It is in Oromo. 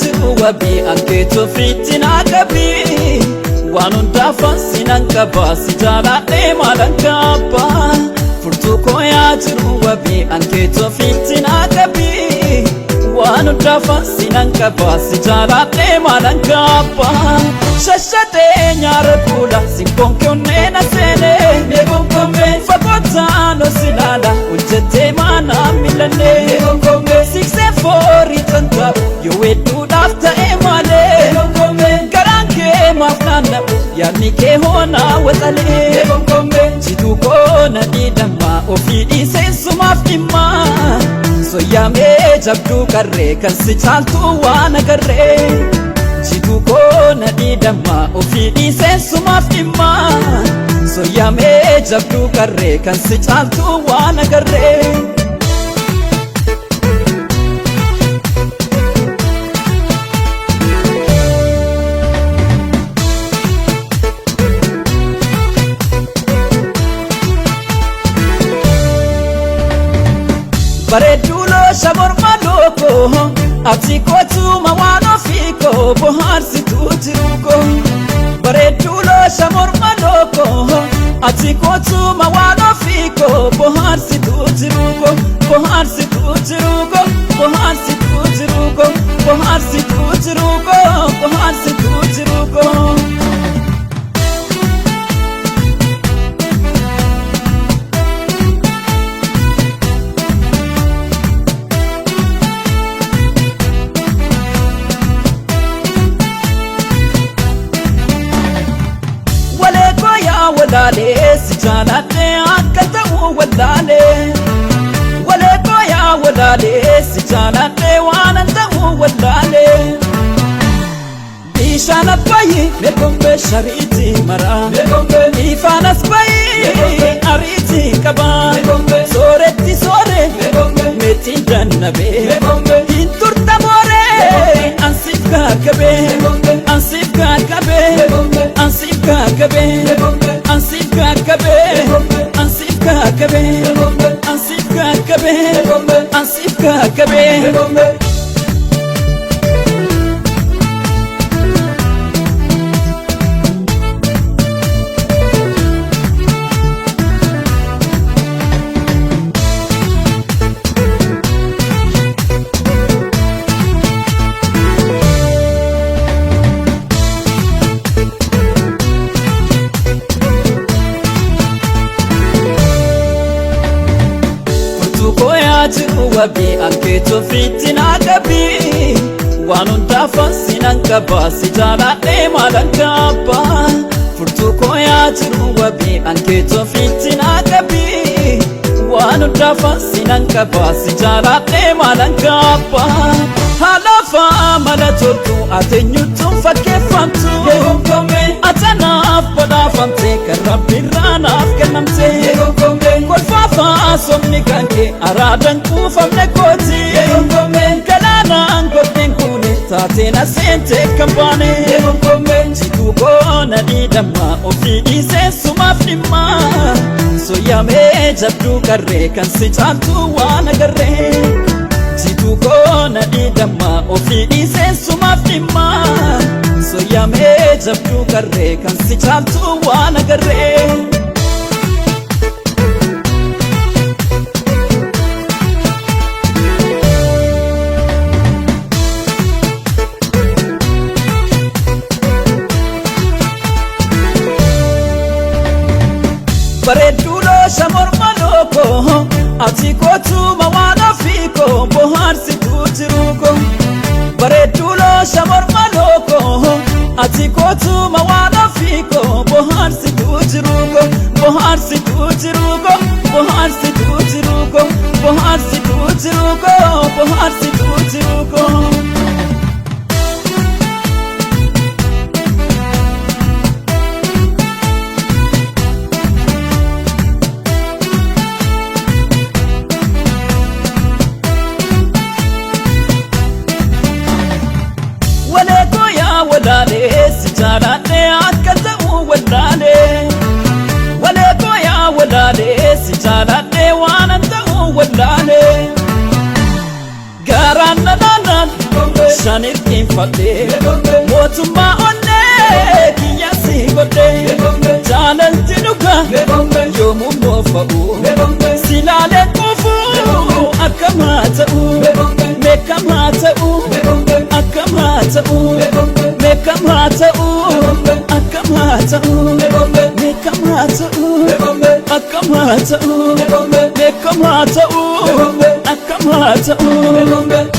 jiru wabii ankeetu fiitiin akabii waan hundaafan sinan qabaa si jaaladhee maalan kabbaa furtuu kooyaa jiru wabii ankeetu fiitiin akabii waan hundaafan sinan qabaa si jaaladhee maalan kabbaa shashatee nyaara kuula sinkoon keewwannee na seenee meegonkoomee fagootaan osilaala hojjetee maanaa miilannee siksee foorii tantaa'u yoo hedduudhaaf ta'ee maalee garaan kee maaf naanna'u yaadni kee hoonaa waxalee jituu koona dhiidhammaa ofii dhiisee sumaaf dhimmaa soyyaamee jabduu qarree kan si caaltuu waan agarree jituu koona dhiidhammaa ofii dhiisee sumaaf dhimmaa soyyaamee jabduu qarree kan si caaltuu waan agarree bareedduu loosha morma lookoo absii kootuma waan ofiikoo bohaarsituu jiruukoo bareedduu loosha morma lookoo absii kootuma waan ofiikoo bohaarsituu jiruukoo bohaarsituu jiruukoo bohaarsituu jiruukoo bohaarsituu jiruukoo bohaarsituu jiruukoo walaale si jaaladhee akka ta'u walaale waleekoo yaa walaale si jaaladhee waan ta'u walaale bishaan abbayii meeqombee shariitii maraa ifaan asbayii ariitii qabaa sooretti sooree meetiin dannabee hin turta mooree ansiif gaagabee ansiif gaagabee ansiif gaagabee ansiif gaagabee ansiif gaagabee ansiif gaagabee ansiif gaagabee jiru wabii ankeetu fiitiin akabii waan hundaafan sinan qabaa si jaaladhee maalan kabbaa furtuu kooyaa jiru wabii ankeetu fiitiin akabii waan hundaafan sinan qabaa si jaaladhee maalan kabbaa haalafaa mala toltu ateenyutuun fakkeeffamtu atanaaf badhaafamtee kan rabbiirraa naaf kennamtee kolfaafaa somni kan kee araadan kuufamne kooti galaanaan godheen kuune taateen aseentee kan baane jituu koona dhiidhammaa ofii dhiisee sumaaf dhimmaa soyyaamee jabduu qarree kan si caaltuu waan agarree jituu koona dhiidhammaa ofii dhiisee sumaaf dhimmaa soyyaamee jabduu qarree kan si caaltuu waan agarree bareedduu loosha morma lookoo absii kootuma waan ofiikoo bohaarsituu jiruukoo bareedduu loosha morma lookoo absii kootuma waan ofiikoo bohaarsituu jiruukoo bohaarsituu jiruukoo bohaarsituu jiruukoo bohaarsituu jiruukoo bohaarsituu jiruukoo walaale si jaaladhee akka ta'u walaale waleekoo yaa walaale si jaaladhee waan ta'u walaale garaan na naanan Shaniif kinfadhee mootummaa onnee kiyyasi godhee jaalalti dhugaa yoomuu moofa'u silaalee qofuu akkamaa ta'u meekamaa ta'u akkamaa ta'u meekamaa ta'u akkamaa ta'u meekamaa ta'u akkamaa ta'u meekamaa ta'u akkamaa ta'u